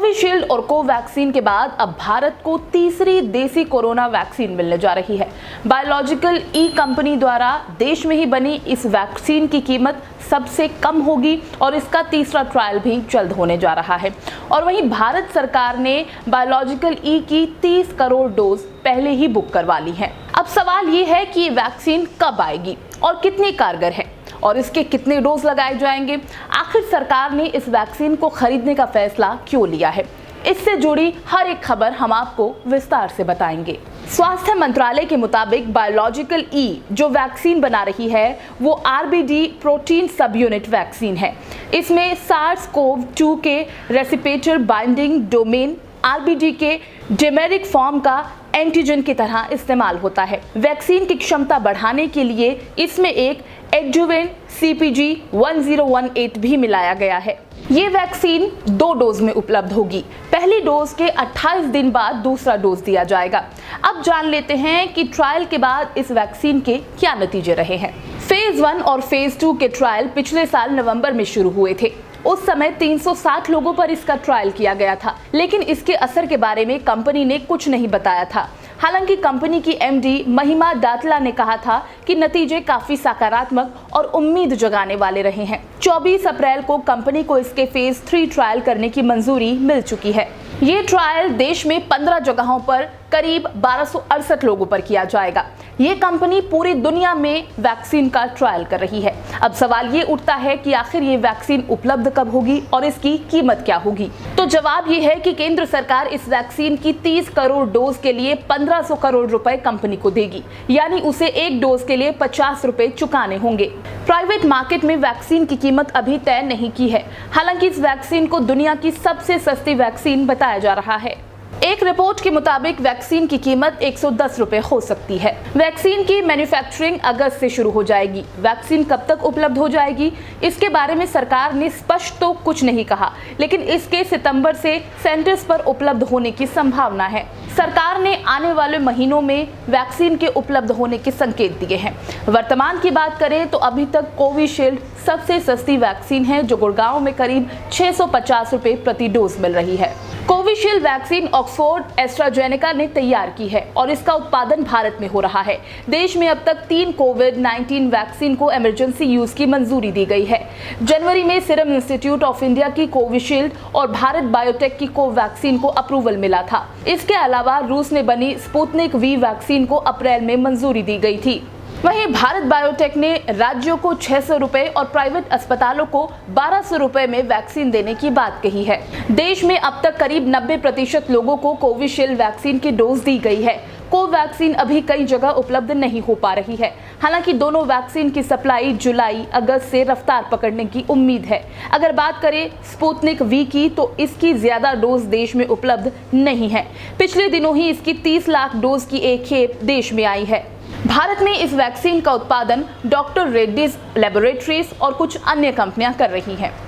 Covishield और Covaxin के बाद अब भारत को तीसरी देसी कोरोना वैक्सीन मिलने जा रही है। बायोलॉजिकल ई कंपनी द्वारा देश में ही बनी इस वैक्सीन की कीमत सबसे कम होगी और इसका तीसरा ट्रायल भी जल्द होने जा रहा है। और वहीं भारत सरकार ने बायोलॉजिकल ई की 30 करोड़ डोज पहले ही बुक करवा ली है। अब सवाल ये है कि ये वैक्सीन कब आएगी और कितनी कारगर है और इसके कितने डोज लगाए जाएंगे। आखिर सरकार ने इस वैक्सीन को खरीदने का फैसला क्यों लिया है, इससे जुड़ी हर एक खबर हम आपको विस्तार से बताएंगे। स्वास्थ्य मंत्रालय के मुताबिक बायोलॉजिकल ई जो वैक्सीन बना रही है वो आरबीडी प्रोटीन सब यूनिट वैक्सीन है। इसमें SARS-CoV-2 के रेसिपिटर बाइंडिंग डोमेन आरबीडी के डिमेरिक फॉर्म का एंटीजन की तरह इस्तेमाल होता है। वैक्सीन की क्षमता बढ़ाने के लिए इसमें एक एडजुवेंट CpG 1018 भी मिलाया गया है। ये वैक्सीन 2 डोज में उपलब्ध होगी। पहली डोज के 28 दिन बाद दूसरा डोज दिया जाएगा। अब जान लेते हैं कि ट्रायल के बाद इस वैक्सीन के क्या नतीजे रहे हैं। फेज 1 और फेज 2 के ट्रायल पिछले साल नवंबर में शुरू हुए थे। उस समय 360 लोगों पर इसका ट्रायल किया गया था, लेकिन इसके असर के बारे में कंपनी ने कुछ नहीं बताया था। हालांकि कंपनी की MD महिमा दातला ने कहा था कि नतीजे काफी सकारात्मक और उम्मीद जगाने वाले रहे हैं। 24 अप्रैल को कंपनी को इसके फेज 3 ट्रायल करने की मंजूरी मिल चुकी है। ये ट्रायल देश में 15 जगहों पर करीब 1268 लोगों पर किया जाएगा। ये कंपनी पूरी दुनिया में वैक्सीन का ट्रायल कर रही है। अब सवाल ये उठता है कि आखिर ये वैक्सीन उपलब्ध कब होगी और इसकी कीमत क्या होगी। तो जवाब ये है कि केंद्र सरकार इस वैक्सीन की 30 करोड़ डोज के लिए 1500 करोड़ रुपए कंपनी को देगी, यानी उसे एक डोज के लिए 50 रुपए चुकाने होंगे। प्राइवेट मार्केट में वैक्सीन की कीमत अभी तय नहीं की है। हालांकि इस वैक्सीन को दुनिया की सबसे सस्ती वैक्सीन बताया जा रहा है। एक रिपोर्ट के मुताबिक वैक्सीन की कीमत 110 रुपए हो सकती है। वैक्सीन की मैन्युफैक्चरिंग अगस्त से शुरू हो जाएगी। वैक्सीन कब तक उपलब्ध हो जाएगी, इसके बारे में सरकार ने स्पष्ट तो कुछ नहीं कहा, लेकिन इसके सितंबर से सेंटर्स पर उपलब्ध होने की संभावना है। सरकार ने आने वाले महीनों में वैक्सीन के उपलब्ध होने के संकेत दिए हैं। वर्तमान की बात करें तो अभी तक कोविशील्ड सबसे सस्ती वैक्सीन है, जो गुड़गांव में करीब 650 रुपए प्रति डोज मिल रही है। कोविशील्ड वैक्सीन ऑक्सफोर्ड एस्ट्राजेनेका ने तैयार की है और इसका उत्पादन भारत में हो रहा है। देश में अब तक 3 कोविड-19 वैक्सीन को इमरजेंसी यूज की मंजूरी दी गई है। जनवरी में सीरम इंस्टीट्यूट ऑफ इंडिया की कोविशील्ड और भारत बायोटेक की कोवैक्सीन को अप्रूवल मिला था। इसके अलावा रूस ने बनी स्पुतनिक V वैक्सीन को अप्रैल में मंजूरी दी गई थी। वहीं भारत बायोटेक ने राज्यों को 600 रुपए और प्राइवेट अस्पतालों को 1200 रुपए में वैक्सीन देने की बात कही है। देश में अब तक करीब 90% लोगों को कोविशील्ड वैक्सीन की डोज दी गई है। कोवैक्सीन अभी कई जगह उपलब्ध नहीं हो पा रही है। हालांकि दोनों वैक्सीन की सप्लाई जुलाई अगस्त से रफ्तार पकड़ने की उम्मीद है। अगर बात करें स्पुतनिक V की, तो इसकी ज्यादा डोज देश में उपलब्ध नहीं है। पिछले दिनों ही इसकी 30 लाख डोज की एक खेप देश में आई है। भारत में इस वैक्सीन का उत्पादन डॉक्टर रेड्डीज लैबोरेटरीज और कुछ अन्य कंपनियां कर रही हैं।